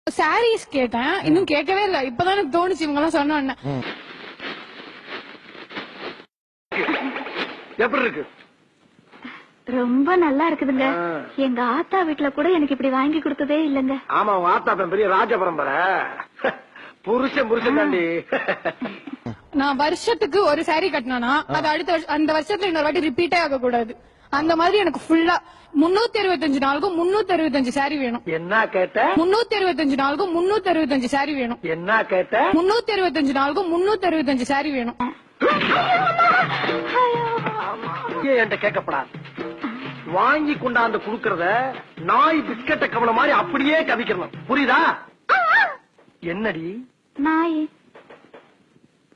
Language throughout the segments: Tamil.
சாரீஸ் கேட்டேன், இன்னும் கேட்கவே இல்ல. இப்பதான் எனக்கு தோணுச்சு இவங்க எல்லாம் சொன்ன. எப்படி இருக்கு? ரொம்ப நல்லா இருக்குதுங்க. எங்க ஆத்தா வீட்டுல கூட எனக்கு இப்படி வாங்கி கொடுத்ததே இல்லங்க. ஆமா, உங்க ஆத்தா பெரிய ராஜ பரம்பரை. புருஷன் தாண்டி. நான் வருஷத்துக்கு ஒரு சாரி கட்டினா அது அடுத்த அந்த வருஷத்துல இன்னொரு வாட்டி ரிப்பீட்டே ஆக கூடாது. அந்த மாதிரி எனக்கு ஃபுல்லா 365 நாளுக்கும் 365 சாரி வேணும். என்ன கேட்ட? 365 நாளுக்கும் 365 சாரி வேணும். என்ன கேட்ட? 365 நாளுக்கும் 365 சாரி வேணும். என்கிட்ட கேட்கப்படாது. வாங்கி கொண்டாந்து குடுக்கறத நாய் பிஸ்கட்ட கவலை மாதிரி அப்படியே கவிக்கணும். புரியுதா? என்னடி நாய்?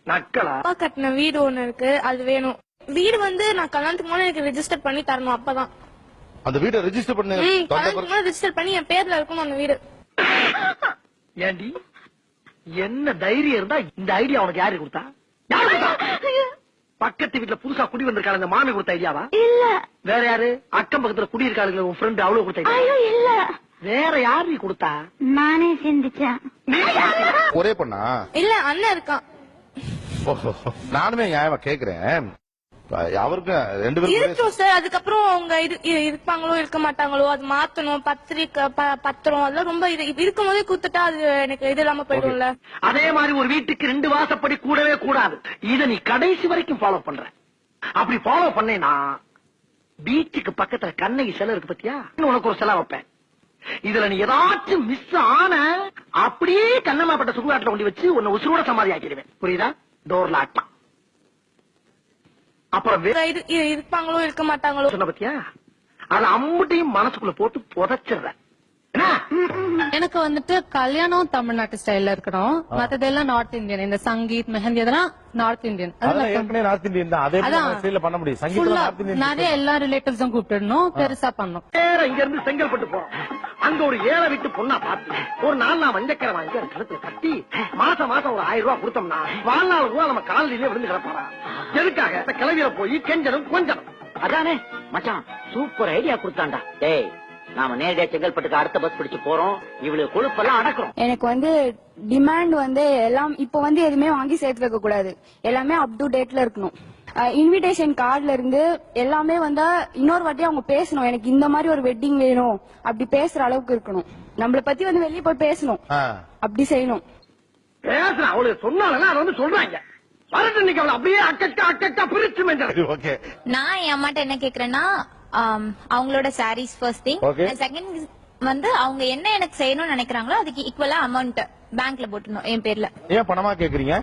நக்கலா? கட்டின வீடு ஒண்ணு இருக்கு, அது வேணும். வீடு நான் கல்யாணத்துக்கு முன்னாடி எனக்கு ரெஜிஸ்டர் பண்ணி தரணும். அப்பதான் அந்த வீட்டை ரெஜிஸ்டர் பண்ணி கல்யாணத்துக்கு முன்னாடி ரெஜிஸ்டர் பண்ணி என் பேர்ல இருக்கணும் அந்த வீடு. ஏண்டி என்ன தைரியம் இருந்தா இந்த ஐடியா உனக்கு யாரு கொடுத்தா? யாரு கொடுத்தா? பக்கத்து வீட்டுல புதுசா குடி வந்திருக்காங்க, அந்த மாமி கொடுத்த ஐடியாவா? இல்ல. வேற யாரு? அக்கம் பக்கத்துல குடி இருக்காங்க உன் ஃப்ரெண்ட், அவ்வளவு கொடுத்த ஐடியா? இல்ல. வேற யாரு கொடுத்தா? நானே சிந்திச்சேன். ஒரே பண்ணா? இல்ல, அண்ணன் இருக்கான். நானுமே நியாயமா கேக்குறேன். அவருக்கு ரெண்டு பேரும் இருக்கும் சார். அதுக்கப்புறம் அவங்க இருப்பாங்களோ இருக்க மாட்டாங்களோ, அது மாத்தணும். பத்திரிக்கை பத்திரம் அதெல்லாம் ரொம்ப இருக்கும் போதே குத்துட்டா அது எனக்கு இது இல்லாம போயிடும்ல. அதே மாதிரி ஒரு வீட்டுக்கு 2 வாசப்படி கூடவே கூடாது. இத நீ கடைசி வரைக்கும் ஃபாலோ பண்ற. அப்படி ஃபாலோ பண்ணேனா பீச்சுக்கு பக்கத்துல கண்ணகி சிலை இருக்கு பத்தியா, உனக்கு ஒரு சிலை வைப்பேன். இதுல நீ ஏதாச்சும் மிஸ் ஆன அப்படியே கண்ணம்மாப்பட்ட சுடுகாட்டுல கொண்டு வச்சு உன்னை உசுரோட சமாதி ஆக்கிடுவேன். புரியுதா? டோர்ல ஆட்டம். அப்புறம் இருப்பாங்களோ இருக்க மாட்டாங்களோ சொன்ன பத்தியா, அது அம்புட்டையும் மனசுக்குள்ள போட்டு புதைச்சிடுற. எனக்கு கல்யாணம் தமிழ்நாட்டு ஸ்டைல்ல இருக்கணும். மத்ததெல்லாம் நார்த் இந்தியன். இந்த சங்கீத் மெஹந்தி அதெல்லாம் நார்த் இந்தியன். நார்த் இந்தியன் தான். அதே பண்ண முடியும். சங்கீத் நிறைய எல்லா ரிலேட்டிவ்ஸும் கூப்பிட்டுடணும், பெருசா பண்ணணும். இங்க இருந்து செங்கல்பட்டு போறோம். அங்க ஒரு 7 வீட்டு பொண்ணா பார்த்து ஒரு 4 நாள் மஞ்சக்கரை வாங்கி அது கழுத்துல கட்டி மாசம் ஒரு 1000 ரூபாய் கொடுத்தோம்னா வாழ்நாள் ரூபா நம்ம காலிலேயே விழுந்து கிடப்பாரா? எதுக்காக? கிளவியில போய் கெஞ்சனும் கொஞ்சனும். அதானே மச்சான், சூப்பர் ஐடியா கொடுத்தாண்டா. டேய், நாம நேரடியா செங்கல்பட்டுக்கு அடுத்த பஸ் பிடிச்சு போறோம். இவ்வளவு கொழுப்பெல்லாம் அடக்குறோம். எனக்கு டிமாண்ட் எல்லாம் இப்ப எதுவுமே வாங்கி சேர்த்து வைக்க கூடாது. எல்லாமே அப் டு டேட்ல இருக்கணும். இன்விடேஷன் கார்டுல இருந்து எல்லாமே இன்னொரு வாட்டி அவங்க பேசணும். எனக்கு இந்த மாதிரி ஒரு வெட்டிங் வேணும் அப்படி பேசுற அளவுக்கு இருக்கணும். நம்மள பத்தி வெளியே போய் பேசணும், அப்படி செய்யணும். பேசுறேன் அவளுக்கு சொன்னால அது சொல்றாங்க. அப்படியே அக்கா பிரிச்சு. நான் என் அம்மாட்ட என்ன கேக்குறேன்னா, அவங்களோட சாரீஸ் ஃபர்ஸ்ட் திங். செகண்ட் அவங்க என்ன எனக்கு செய்யணும்னு நினைக்கிறாங்களோ அதுக்கு ஈக்குவலா அமௌண்ட் பேங்க்ல போட்டுணும் என் பேர்ல. ஏன் பணமா கேக்குறீங்க?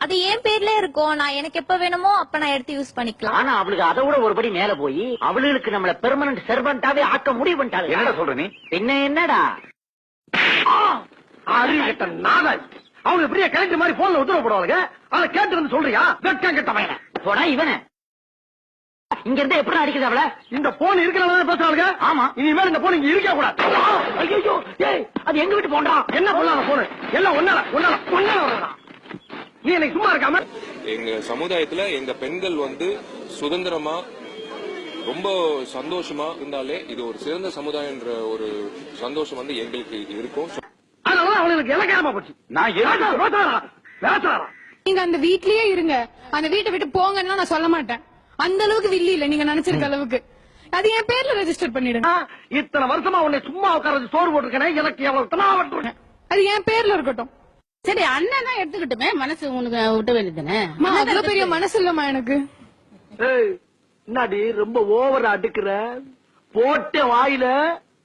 அது என் பேர்ல இருக்கும். நான் எனக்கு எப்ப வேணுமோ அப்ப நான் எடுத்து யூஸ் பண்ணிக்கலாம். ஆனா அவளுக்கு அதை விட ஒருபடி மேல போய் அவளுக்கு நம்மள பெர்மனன்ட் சர்வெண்டாவே ஆக்க முடிவு பண்ணிட்டாங்க. என்னடா சொல்ற நீ? பின்ன என்னடா அறிவிட்ட நாவல். அவங்க பெரிய கலெக்டர் மாதிரி போன்ல உத்தரவு போடுவாங்க. அதை கேட்டு வந்து சொல்றியா? வெட்கம் கெட்ட பையன். போடா இவன. இங்க இருந்து எப்படி அடிக்குது அவள? இந்த போன் இருக்கிறவங்க பேசுறாங்க. ஆமா, இனிமேல் இந்த போன் இங்க இருக்க கூடாது. ஐயோ, ஏய், அது எங்க வீட்டு போன்றா? என்ன பண்ணலாம்? போன் எல்லாம் ஒன்னால நீ எனக்கு சும்மா இருக்காம. எங்க சமுதாயத்துல எங்க பெண்கள் சுதந்திரமா ரொம்ப சந்தோஷமா இருந்தாலே இது ஒரு சிறந்த சமுதாயம்ன்ற ஒரு சந்தோஷம் எங்களுக்கு இருக்கும். அதனால அவளுக்கு இலக்காரமா போச்சு. நீங்க அந்த வீட்லயே இருங்க, அந்த வீட்டை விட்டு போங்கன்னா நான் சொல்ல மாட்டேன். அந்த அளவுக்கு வில்லி இல்ல நீங்க நினைச்சிருக்க அளவுக்கு. அது என் பேர்ல ரெஜிஸ்டர் பண்ணிடுங்க. இத்தனை வருஷமா உன்னை சும்மா உட்கார சோறு போட்டிருக்கேன். எனக்கு எவ்வளவு அது என் பேர்ல இருக்கட்டும். சரி, அண்ணன் தான் எடுத்துக்கிட்டுமே, மனசு உனக்கு விட்ட வேண்டியதுதானே? அவ்வளவு பெரிய மனசு இல்லமா எனக்கு. என்னடி ரொம்ப ஓவரா அடுக்குற? போட்ட வாயில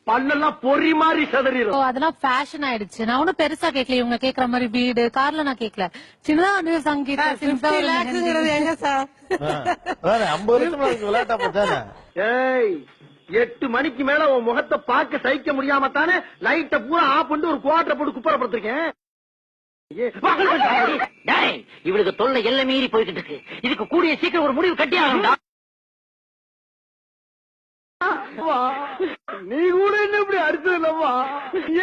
பல்லெல்லாம் பொறி மாதிரி சதறிடும். அதெல்லாம் ஃபேஷன் ஆயிடுச்சு. நான் ஒன்னும் பெருசா கேட்கல. இவங்க கேக்குற மாதிரி வீடு கார்ல நான் கேட்கல. சின்னதா சங்கீத் 50 லாக்ஸ்ங்கிறது எங்க சார்? 50 வருஷம் விளையாட்டா போச்சானே. 8 மணிக்கு மேல உன் முகத்தை பார்க்க சகிக்க முடியாம தானே லைட்ட பூரா ஆஃப் பண்ணிட்டு ஒரு குவார்டர் போட்டு குப்பரப்படுத்திருக்கேன். இவளுக்கு தொல்லை எல்லை மீறி போயிட்டு இருக்கு. இதுக்கு கூடிய சீக்கிரம் ஒரு முடிவு கட்டி ஆகணும்டா. நீ கூட என்ன இப்படி அடிச்சதுலமா?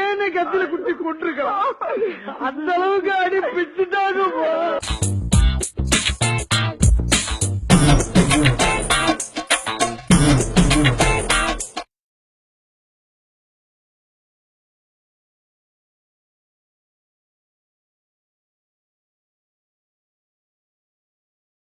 ஏன்னு கத்தில குத்தி கொண்டிருக்கலாம். அந்த அளவுக்கு அடி பிச்சுட்டாங்க.